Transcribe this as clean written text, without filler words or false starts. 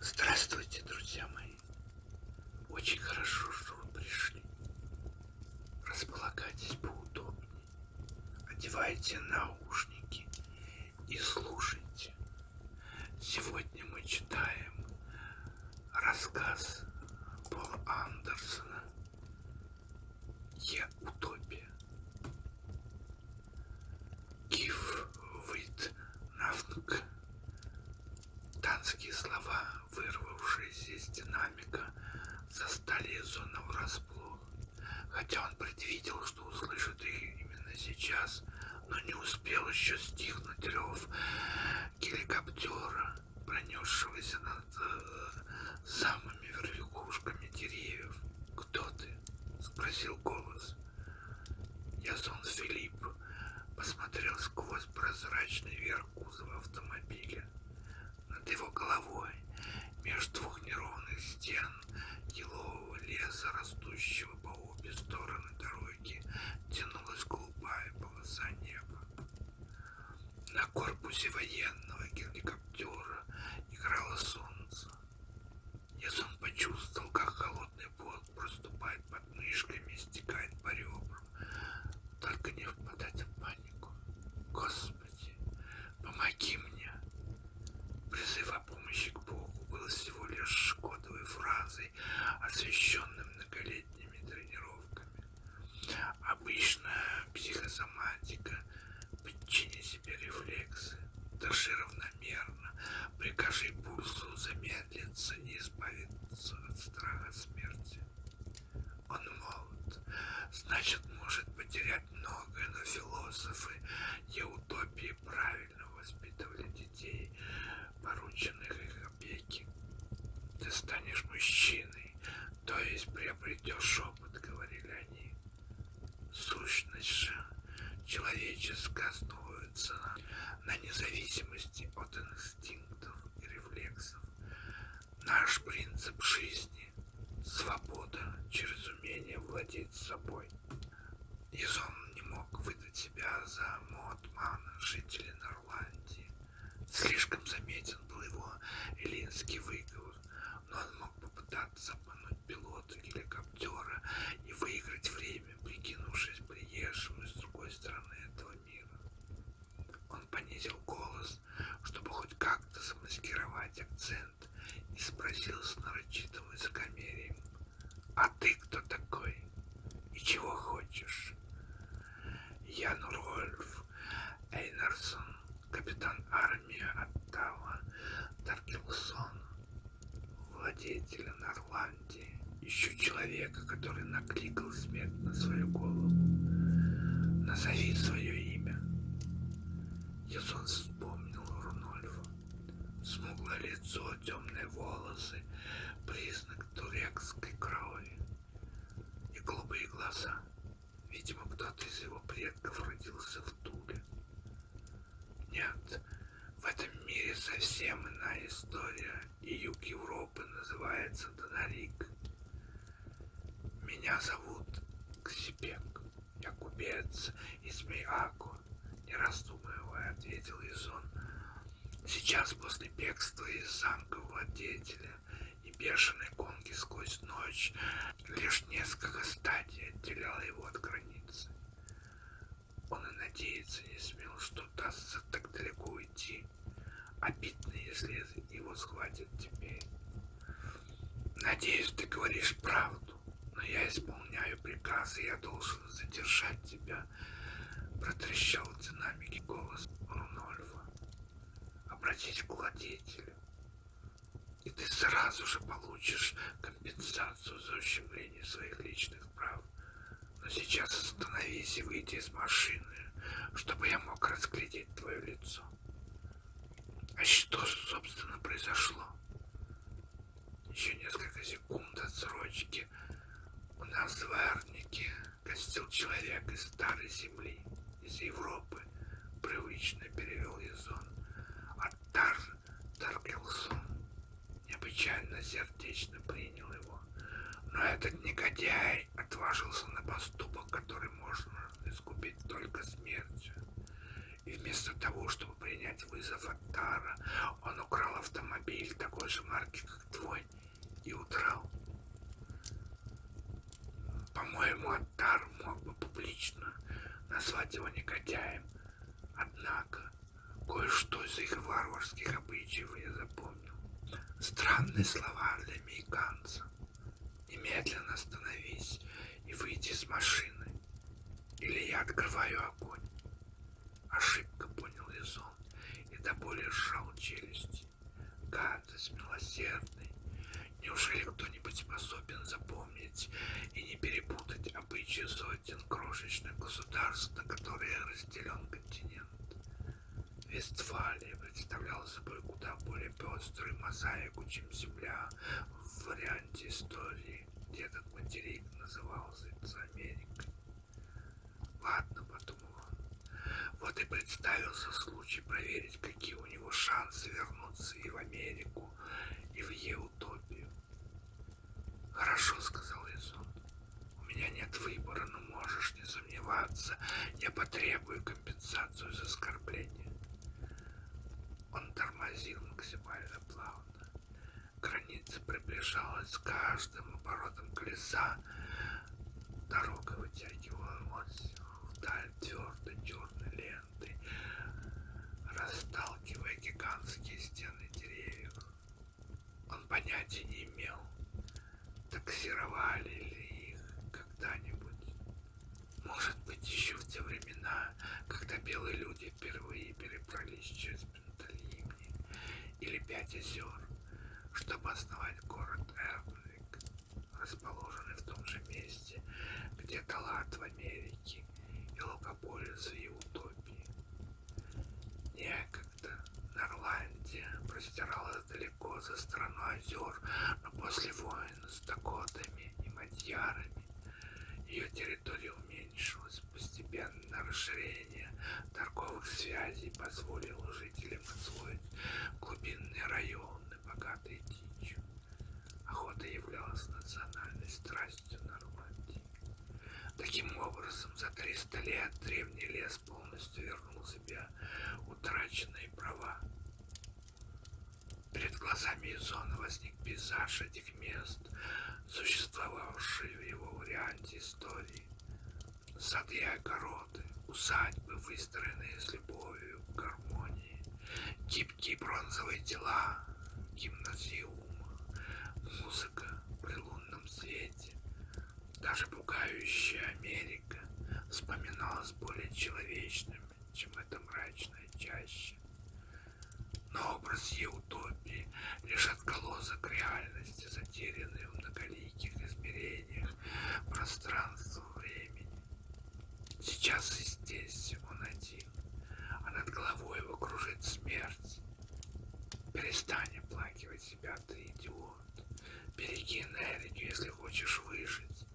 Здравствуйте, друзья мои. Очень хорошо, что вы пришли. Располагайтесь поудобнее, одевайте наушники и слушайте. Сегодня мы читаем рассказ Пола Андерсона «Я утопия». Give with nothing. Танские слова, вырвавшиеся из динамика, застали Езона врасплох. Хотя он предвидел, что услышит их именно сейчас, но не успел еще стихнуть рев геликоптера, пронесшегося над самыми верхушками деревьев. «Кто ты?» — спросил голос. Язон Филипп посмотрел сквозь прозрачный верх кузова автомобиля. Над его головой, между двух неровных стен елового леса, растущего по обе стороны дороги, тянулась голубая полоса неба. На корпусе военного геликоптера играло солнце. Язон почувствовал, как холодный пот проступает под мышками и стекает по ребрам. Только не впадать в панику. Господи, помоги мне! Призыв о помощи к Богу был всего лишь кодовой фразой, освященной многолетними тренировками. Обычная психосоматика: подчини себе рефлексы, дыши равномерно, прикажи пульсу замедлиться и избавиться от страха смерти. Он молод, значит, может потерять многое, но философы еутопии правильно воспитывали детей, порученных их опеке. Ты станешь мужчиной, то есть приобретешь опыт, говорили они. Сущность же человеческая основывается на независимости от инстинктов и рефлексов. Наш принцип жизни — свобода через умение владеть собой. Язон не мог выдать себя за Моотмана, жителя Норландии. Слишком заметен был его эллинский выговор, но он мог попытаться обмануть пилота геликоптера и выиграть время, прикинувшись приезжим из другой стороны этого мира. Он понизил голос, чтобы хоть как-то замаскировать акцент, и спросил с нарочитым высокомерием: «А ты кто такой? И чего хочешь?» «Я Норольф Эйнарсон, капитан армии Оттава Таркелсон, владетеля Норландии. Ищу человека, который накликал смерть на свою голову. Назови свое имя». Язон вспомнил Рунольфа. Смуглое лицо, темные волосы, признак турекской крови, и голубые глаза. Видимо, кто-то из его предков родился в Туле. Нет, в этом мире совсем иная история, и юг Европы называется Донарик. Меня зовут Ксипек, я купец из Мейаку, не раздумывая, ответил Язон. Сейчас, после бегства из замка владетеля и бешеной гонки сквозь ночь, лишь несколько стадий отделяло его от границы. Он и надеяться не смел, что удастся так далеко уйти. Обидно, если его схватят теперь. «Надеюсь, ты говоришь правду, но я исполняю приказы, я должен задержать тебя», — протрещал в динамике голос Рунольфа. «Обратись к владетелю, и ты сразу же получишь компенсацию за ущемление своих личных прав. Но сейчас остановись и выйди из машины, чтобы я мог разглядеть твое лицо». «А что, собственно, произошло?» Еще несколько секунд отсрочки. «У нас в Варнике гостил человек из Старой Земли, из Европы», — привычно перевел Язон. «Оттар Таркелсон необычайно сердечно принял его. Но этот негодяй отважился на поступок, который можно искупить только смертью. И вместо того, чтобы принять вызов Оттара, он украл автомобиль такой же марки, как Странные слова для американца. Немедленно остановись и выйди из машины, или я открываю огонь. Ошибка, понял Язон, и до боли сжал челюсти. Гад милосердный. Неужели кто-нибудь способен запомнить и не перепутать обычаи сотен крошечных государств, на которые разделен континент? Вестфалия представляла собой куда более пеструю мозаику, чем Земля в варианте истории, где этот материк назывался Америкой. Ладно, подумал он, вот и представился случай проверить, какие у него шансы вернуться и в Америку, и в Еутопию. Хорошо, сказал Язон, у меня нет выбора, но можешь не сомневаться, я потребую компенсацию за оскорбление. Он тормозил максимально плавно. Граница приближалась с каждым оборотом колеса. Дорога вытягивалась вдаль твердой черной лентой, расталкивая гигантские стены деревьев. Он понятия не имел, таксировали ли их когда-нибудь. Может быть, еще в те времена, когда белые люди впервые перебрались через Пенталимни или Пять озер, чтобы основать город Эрнвик, расположенный в том же месте, где Далат в Америке и Логополис в Еутопии. Некогда Норландия простиралась далеко за страной озер, но после войн с дакотами и мадьярами ее территория уменьшилась. Постепенное расширение торговых связей позволило жителям освоить глубинные районы, богатые дичью. Охота являлась национальной страстью Нормандии. Таким образом, за 300 лет древний лес полностью вернул себе утраченные права. Перед глазами Язона возник пейзаж этих мест, существовавший в его варианте истории. Сады и огороды, усадьбы, выстроенные с любовью к гармонии, гибкие бронзовые тела, гимназиумы, музыка при лунном свете. Даже пугающая Америка вспоминалась более человечным, чем эта мрачная чаща. Но образ Еутопии лишь отголосок реальности, затерянный в многоликих измерениях пространства времени. Сейчас и здесь он один, а над головой его кружит смерть. Перестань оплакивать себя, ты идиот. Береги энергию, если хочешь выжить.